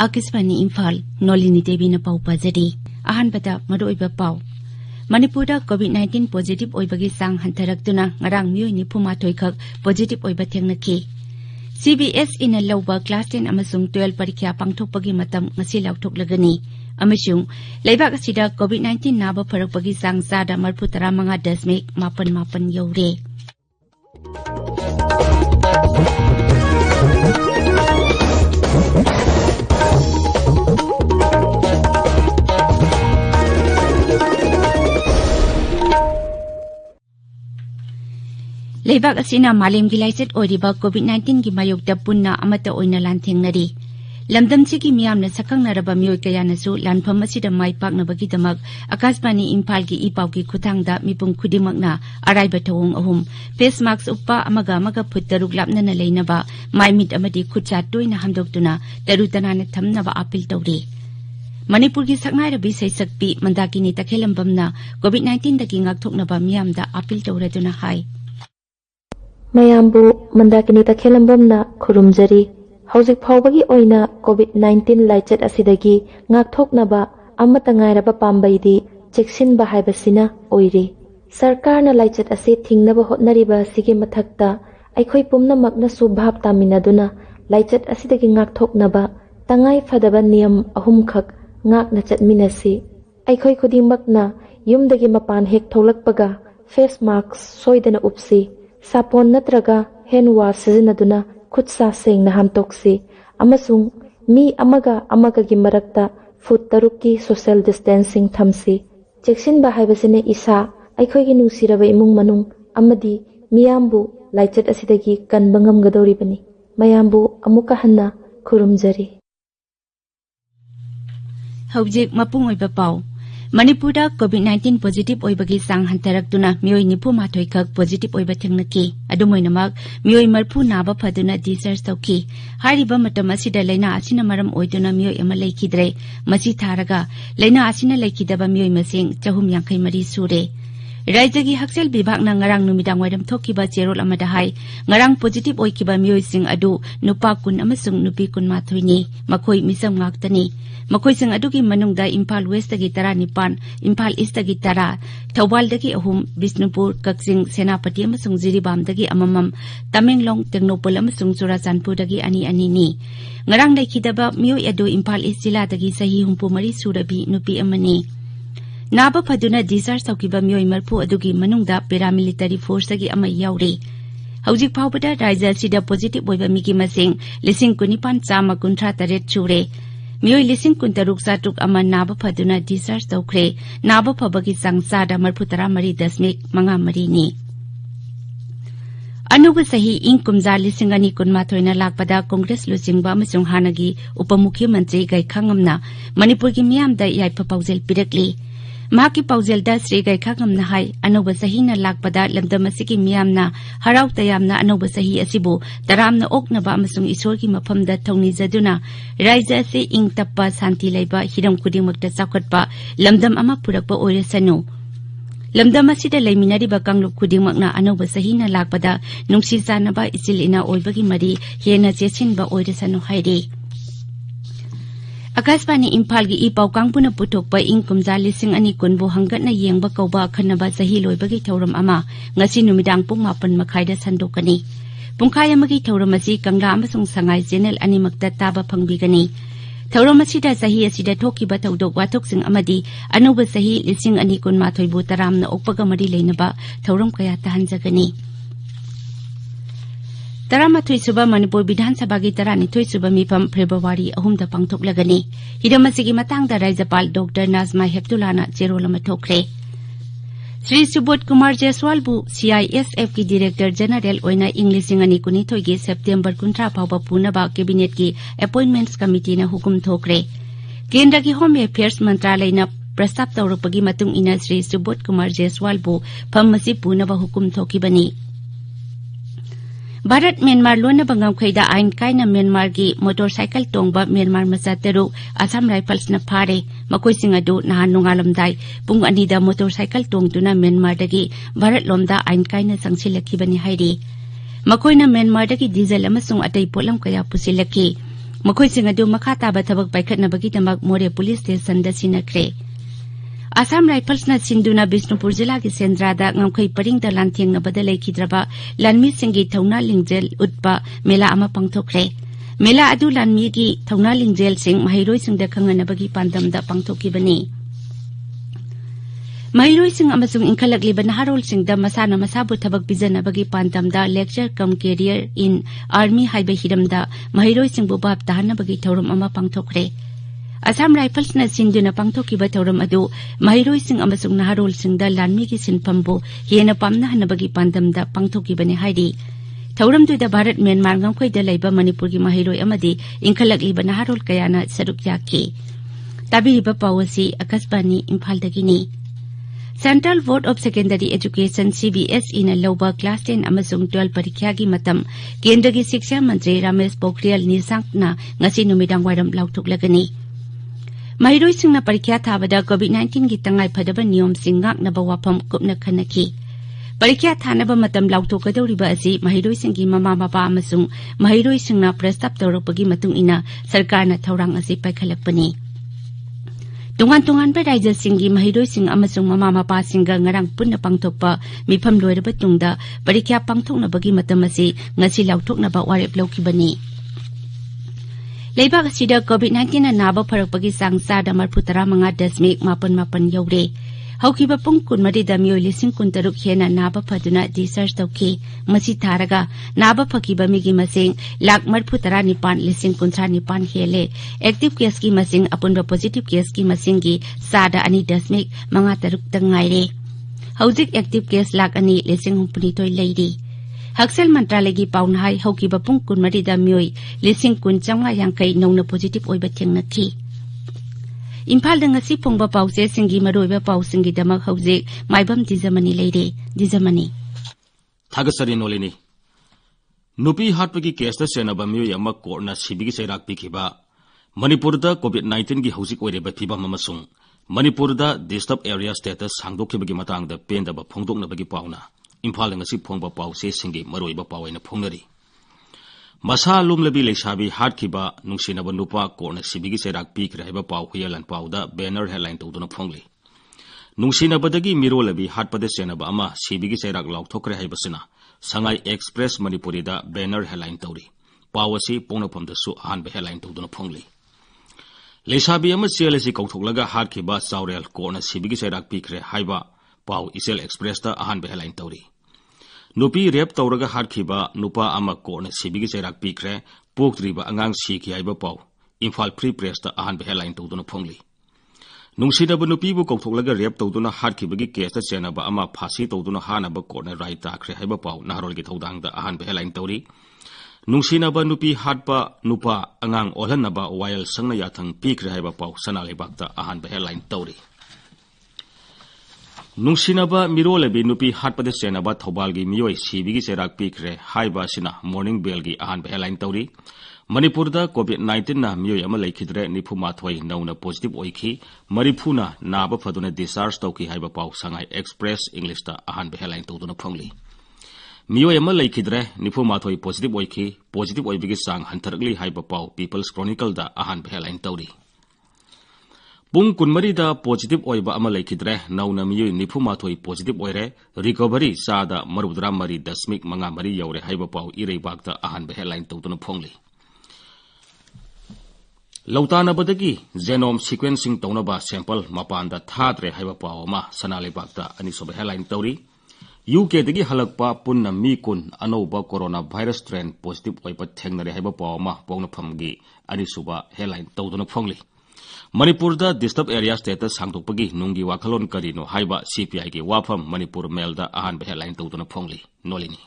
Akiswani Imphal, Nolini Devi na pau pazari. Ahan bata maroiba pau. Manipura COVID-19 positive oibagi sang hantaraktuna ngarang miyoi ni pumatoi khak positive oiba thengnaki. CBS ina lawba class 10 amasung 12 parikya pangthokpagi matam ngasi lauthoklagani. Amasung laibak asida COVID-19 naba pharakpagi sang sada marphu 35.88 yaure. Laibak asina malem gi laiset oiriba COVID-19 gi mayokta punna amata oina lanthengnari. Lamdam sigi miyamna sakangnaraba miyoi kayanasu lanpham asida maipaknabagi damak Akasbani Imphal gi ipau gi khuthangda mipum khudimakna araiba thawong ahum face mask uppa amaga phuttaruk lapnana leinaba maimit amadi khutcha toina hamdoktuna tarutanana thamnaba apil tawri. Manipur gi saknairabi saisakpi mandakini takhelambamna COVID-19 dagi ngakthoknaba miyamda apil tawraduna hai. Mayambu mandakini takhelambamna khurumjari hauzik phawbagi oina COVID-19 laichet asidagi ngakthoknaba amata ngairaba pambaidi cheksinba haibasina oiri. Sarkarna laichet ase thingnaba hotnariba sige mathakta aikhoi pumnamakna subhab taminaduna laichet asidagi ngakthoknaba tangai fadaba niyam ahum khak ngakna chatminasi. Aikhoi khudingmakna yumdagi mapan hek tholakpaga face mask soidana upsi. Sapon natraga hand wash sizinaduna khutsa sengna hamtoksi amasung mi amaga gi marakta foot tarukki social distancing thamsi cheksinba haibasine isa aikhoigi nungsiraba imung manung amadi miyambu laichet asidagi kanbangam gadoribani mayambu amuka hanna khurumjari. Hawjik mapung oiba pau Manipura COVID-19 positive oibagi sang hantaraktuna miyoi nipu mathoi khak positive oiba thengnaki adumoinamak miyoi marphu naba phaduna discharge tauki hariba matam asida laina asina maram oiduna miyoi ama laikhidre masi tharaga laina asina laikhidaba miyoi masing 453 sure. Raijagi Haksel Bibhagna ngarang numidang wairam thokiba cherol amada hai ngarang positive oikiba miyoi sing adu nupa kun amasung nupi kun mathoini makhoi misam ngaktani makhoi sing adugi manungda Imphal West dagi 19 Imphal East dagi 10 Thawbal dagi ahum Bisnupur Kaksing Senapati amasung Jiribam dagi amamam Tamenglong Tengnopol amasung Surachandpur dagi ani ni ngarang laikhidaba miyoi adu Imphal East jila dagi sahi humpumari surabi nupi amani Naba phaduna discharge taukiba miyoi marphu adugi manungda paramilitary force dagi ama yauri. Hauzik phawbada raija sida positive oiba migi masing 19,138 chure. Miyoi 13,6 ama naba phaduna discharge taukre. Naba phabagi sangsada marphu 13.53 ni. Anuba sahi ing kumza 2023 lakpada Congress lusingba amasung hanagi Upamukhyamantri Gaikhangamna Manipur gi miyamda yaipa paujel pirakli. Mahaki paujelda Sri Gaikhangamna hai anoba sahina lakpada lamdamasiki miyamna harau tayamna anoba sahi asibu taramna oknaba amasung isorgi mafamda thaunijaduna raija se ing tappa santi laiba hiram khudingmakta chakhatpa lamdam ama purakpa oirasanu lamdam asida laiminariba kanglup khudingmakna anoba sahina lakpada nungsi sanaba ichilina oibagi mari hena chesinba oirasanu hairi. Akasbani Imphal gi ipau kangpuna puthokpa ingkumja 2020 bu hangatna yengba kauba khanaba sahi loibagi thauram ama ngasi numidang pung 8 makhaida sandokani pungkhai amagi thauram asi kangla amasung sangai channel animakta taba phangbigani thauram asida sahi asida thokiba thaudok wathoksing amadi anuba sahi 2020 bu taramna okpaga mari leinaba thauram kaya tahanjagani Taramathui suba Manipur Bidhan Sabha gi 12 suba mifam February 3 da pangthoklagani hidamasigi matangda Raijapal Dr. Nazma Heptulana cherolama thokre Sri Subodh Kumar Jaiswal bu CISF ki Director General oina English ingani kuni thoigi September 19 phawba punaba cabinet ki appointments committee na hukum thokre Kendra ki Home Affairs Mantralay na prastab tawrupagi matung ina Sri Subodh Kumar Jaiswal bu phammasi punaba hukum thokibani Bharat Myanmar lona bangam khaida ain kaina Myanmar gi motorcycle tongba Myanmar macha teru Assam Rifles na phare makoi singadu nahan nungalamdai pung ani da motorcycle tongtuna Myanmar dagi Bharat lomda ain kaina sangsilakibani hairi makoi na Myanmar dagi diesel amasung atai polam kaya pusilaki ꯃꯈꯣꯏꯁꯤꯡ ꯑꯗꯨ ꯃꯈꯥ ꯇꯥꯕ ꯊꯕꯛ ꯄꯥꯏꯈꯠꯅꯕꯒꯤꯗꯃꯛ ꯃꯣꯔꯦ police ꯁ꯭ꯇꯦꯁꯟꯗ ꯁꯤꯟꯅꯈ꯭ꯔꯦ꯫ Assam ꯔꯥꯏꯐꯜꯁꯅ ꯁꯤꯟꯗꯨꯅ ꯕꯤꯁꯅꯨꯄꯨꯔ ꯖꯤꯂꯥꯒꯤ ꯁꯦꯟꯗ꯭ꯔꯥꯗ ꯉꯝꯈꯩ ꯄꯔꯤꯡꯗ ꯂꯥꯟꯊꯦꯡꯅꯕꯗ ꯂꯩꯈꯤꯗ꯭ꯔꯕ ꯂꯥꯟꯃꯤꯁꯤꯡꯒꯤ ꯊꯧꯅꯥ ꯂꯤꯡꯖꯦꯜ ꯎꯠꯄ ꯃꯦꯂꯥ ꯑꯃ ꯄꯥꯡꯊꯣꯛꯈ꯭ꯔꯦ꯫ ꯃꯦꯂꯥ ꯑꯗꯨ ꯂꯥꯟꯃꯤꯒꯤ ꯊꯧꯅꯥ ꯂꯤꯡꯖꯦꯜꯁꯤꯡ ꯃꯍꯩꯔꯣꯏꯁꯤꯡꯗ ꯈꯪꯍꯟꯅꯕꯒꯤ ꯄꯥꯟꯗꯝꯗ ꯄꯥꯡꯊꯣꯛꯈꯤꯕꯅꯤ꯫ ꯃꯍꯩꯔꯣꯏꯁꯤꯡ ꯑꯃꯁꯨꯡ ꯏꯟꯈꯠꯂꯛꯂꯤꯕ ꯅꯍꯥꯔꯣꯜꯁꯤꯡꯗ ꯃꯁꯥꯅ ꯃꯁꯥꯕꯨ ꯊꯕꯛ ꯄꯤꯖꯅꯕꯒꯤ ꯄꯥꯟꯗꯝꯗ ꯂꯦꯛꯆꯔ ꯀꯝ ꯀꯦꯔꯤꯌꯔ ꯏꯟ ꯑꯥꯔꯃꯤ ꯍꯥꯏꯕ ꯍꯤꯔꯝꯗ ꯃꯍꯩꯔꯣꯏꯁꯤꯡꯕꯨ ꯚꯥꯞ ꯇꯥꯍꯟꯅꯕꯒꯤ ꯊꯧꯔꯝ ꯑꯃ ꯄꯥꯡꯊꯣꯛꯈ꯭ꯔꯦ꯫ ꯑꯁꯥꯝ ꯔꯥꯏꯐꯜꯁꯅ ꯁꯤꯟꯗꯨꯅ ꯄꯥꯡꯊꯣꯛꯈꯤꯕ ꯊꯧꯔꯝ ꯑꯗꯨ ꯃꯍꯩꯔꯣꯏꯁꯤꯡ ꯑꯃꯁꯨꯡ ꯅꯍꯥꯔꯣꯜꯁꯤꯡꯗ ꯂꯥꯟꯃꯤꯒꯤ ꯁꯤꯟꯐꯝꯕꯨ ꯍꯦꯟꯅ ꯄꯥꯝꯅꯍꯟꯅꯕꯒꯤ ꯄꯥꯟꯗꯝꯗ ꯄꯥꯡꯊꯣꯛꯈꯤꯕꯅꯤ ꯍꯥꯏꯔꯤ꯫ ꯊꯧꯔꯝꯗꯨꯗ ꯚꯥꯔꯠ ꯃ꯭ꯌꯥꯟꯃꯥꯔ ꯉꯝꯈꯩꯗ ꯂꯩꯕ ꯃꯅꯤꯄꯨꯔꯒꯤ ꯃꯍꯩꯔꯣꯏ ꯑꯃꯗꯤ ꯏꯟꯈꯠꯂꯛꯂꯤꯕ ꯅꯍꯥꯔꯣꯜ ꯀꯌꯥꯅ ꯁꯔꯨꯛ ꯌꯥꯈꯤ꯫ ꯇꯥꯕꯤꯔꯤꯕ ꯄꯥꯎ ꯑꯁꯤ ꯑꯀꯥꯁꯕꯥꯅꯤ ꯏꯝꯐꯥꯜꯗꯒꯤꯅꯤ꯫ Central board of secondary education CBSEꯅ ꯂꯧꯕ ꯀ꯭ꯂꯥꯁ 10 ꯑꯃꯁꯨꯡ 12 ꯄꯔꯤꯈ꯭ꯌꯥꯒꯤ ꯃꯇꯝ ꯀꯦꯟꯗ꯭ꯔꯒꯤ ꯁꯤꯛꯁꯥ ꯃꯟꯇ꯭ꯔꯤ ꯔꯥꯃꯦꯁ ꯄꯣꯈ꯭ꯔꯤꯌꯥꯜ ꯅꯤꯁꯥꯡꯛꯅ ꯉꯁꯤ ꯅꯨꯃꯤꯗꯥꯡꯋꯥꯏꯔꯝ ꯂꯥꯎꯊꯣꯛꯂꯒꯅꯤ꯫ ꯃꯍꯩꯔꯣꯏꯁꯤꯡꯅ ꯄꯔꯤꯈ꯭ꯌꯥ ꯊꯥꯕꯗ ꯀꯣꯚꯤꯗ-19ꯒꯤ ꯇꯉꯥꯏꯐꯗꯕ ꯅꯤꯌꯣꯝꯁꯤꯡ ꯉꯥꯛꯅꯕ ꯋꯥꯐꯝ ꯀꯨꯞꯅ ꯈꯟꯅꯈꯤ꯫ ꯄꯔꯤꯈ꯭ꯌꯥ ꯊꯥꯅꯕ मतम लाउथोकदौरिबा असि महिरोइसिंगी ममा मपा अमसुंग महिरोइसिंगना प्रस्ताव तौरकपगी मतुंगिना सरकारना थौरांग असि पाइखलकपनि तोंगान तोंगानबा राज्यसिंगी महिरोइसिंग अमसुंग mama मपासिंगा ngarang punna pangthokpa mifam loiraba tungda parikya pangthoknabagi matam asi ngasi lauthoknaba warep lawkhibani लेबाग असिदा कोविड-19 ना नाबा फरकपगी सांगसादा 35.8 यौरे हौखिबा पुंग कुनमरी दा मियोय 13 हेना नाबा फदुना डिस्चार्ज तौखि मसि थारगा नाबा फकिबा मिगी मसिंग 139,919 हेले एक्टिव केस की मसिंग अपुनबा पॉजिटिव केस की मसिंगी सादा 2.53 तंगाइरे हौजिक एक्टिव केस 2,9,9 लेरी हक्सेल मंत्रालय की पाउनहाई हौकिबा पुंग कुनमरी दा मियोय 19,950 नौना पॉजिटिव ओइबा थेंगनखि इम्फाल दंगसी फोंगबा पाउसे सिंगी मरोइबा पाउसिंगी दमक हौजिक माइबम दिजमनी लेरे दिजमनी थागसरी नोलिनी नुपी हाटपगी केस द सेनबा मियोय अमा कोर्टना सिबिगी सेराक पिखिबा मणिपुरदा कोविड-19 की हौजिक ओइरेबा फिबम अमसुंग मणिपुरदा डिस्टर्ब एरिया स्टेटस सांगदोखिबगी मतंगदा पेंदबा फोंगदोकनबगी पाउना इम्फाल दंगसी फोंगबा पाउसे सिंगी मरोइबा पाउइना फोंगनरी मसा लुमलबी लेसाबी हाटखिबा नुंसिनबा नुपा कोर्टना सिबिगी सेराक पिखरे हाइबा पाउ हुयलन पाउदा बैनर हेडलाइन तौदुना फोंगली नुंसिनबदगी मिरोलबी हाटपदे सेनबा अमा सिबिगी सेराक लाउथोकरे हाइबसिना संगाई एक्सप्रेस मणिपुरीदा बैनर हेडलाइन तौरी पावसी पोंगनफमदसु अहानबा हेडलाइन तौदुना फोंगली लेसाबी अमा चेलसी कौथोकलगा हाटखिबा चावरेल कोर्टना सिबिगी सेराक पिखरे हाइबा पाउ इसेल एक्सप्रेसदा अहानबा हेडलाइन तौरी नुपी रेप तौरगा हाटखिबा नुपा अमा कोर्टना सिबिगी सेराक पिखरे पोक्ट्रिबा अंगांग सिखि हाइबा पाउ इम्फाल फ्री प्रेसदा अहानबा हेडलाइन तौदुना फोंगली नुंसिनबा नुपीबु कौथोकलगा रेप तौदुना हाटखिबगी केसदा चेनबा अमा फांसी तौदुना हानबा कोर्टना राय ताखरे हाइबा पाउ नाहरोलगी थौदांगदा अहानबा हेडलाइन तौरी नुंसिनबा नुपी हाटपा नुपा अंगांग ओलहनबा वायल संगना याथंग पिखरे हाइबा पाउ सनालेबागदा अहानबा हेडलाइन तौरी नुंसिनबा मिरोलबी नुपी हाटपदे सेनबा थौबालगी मियोय सिबिगी सेराक पिखरे हाइबा सिना मॉर्निंग बेलगी अहानबा हेडलाइन तौरी मणिपुरदा कोविड-19 ना मियोय अमा लेखिद्रे 93 नौना पॉजिटिव ओइखि मरिफुना नाबा फदुना डिस्चार्ज तौखि हाइबा पाउ संगाई एक्सप्रेस इंग्लिशदा अहानबा हेडलाइन तौदुना फोंगली मियोय अमा लेखिद्रे 93 पॉजिटिव ओइखि पॉजिटिव ओइबिगी सांग हंथरगली हाइबा पाउ पीपल्स क्रॉनिकलदा अहानबा हेडलाइन तौरी पुंग कुनमरीदा पॉजिटिव ओइबा अमा लेखिद्रे नौना मियोय 93 पॉजिटिव ओइरे रिकवरी चादा 39.5 यौरे हाइबा पाउ इरेबागदा अहानबा हेडलाइन तौदुना फोंगली लौतानबदगी जेनोम सीक्वेंसिंग तौनबा सैंपल मपानदा थाद्रे हाइबा पाउ अमा सनालेबागदा अनिसोबा हेडलाइन तौरी यूके दगी हलकपा पुन्ना मी कुन अनौबा कोरोना वायरस स्ट्रेन पॉजिटिव ओइबा थेंगनरे हाइबा पाउ अमा पोंगनफमगी अनिसोबा हेडलाइन तौदुना फोंगली मणिपुरदा डिस्टर्ब एरिया स्टेटस सांगदोकपगी नुंगी वाखलोन करिनो हाइबा सीपीआई की वाफम मणिपुर मेलदा अहानबा हेडलाइन तौदुना फोंगली नोलिनी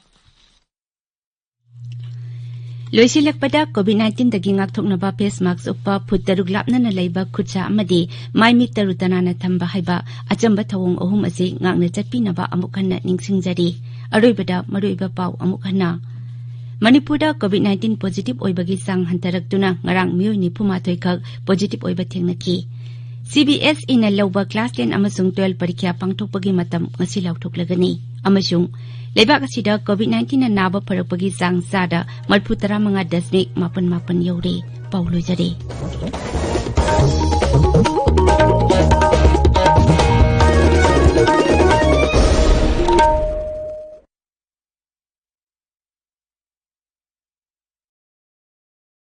लोइसिलकपदा कोविड-19 दगी ngaktoknaba face mask uppa phut taruk lapnana leiba khutcha amadi maimi tarutanana thamba haiba achamba thawong ohum asi ngakna chatpinaba amukhanna ningsingjari aroibada maroiba pau amukhanna Manipurda COVID-19 positive oibagi sang hantaraktuna ngarang miyoy 93 khak positive oiba thengnaki CBSE na lawba class 10 amasung 12 parikya pangthokpagi matam ngasi lauthoklegani amasung लेबाग COVID-19 ना नाबा फरकपगी सांग सादा 35.8 you're पाउ लोइजरे।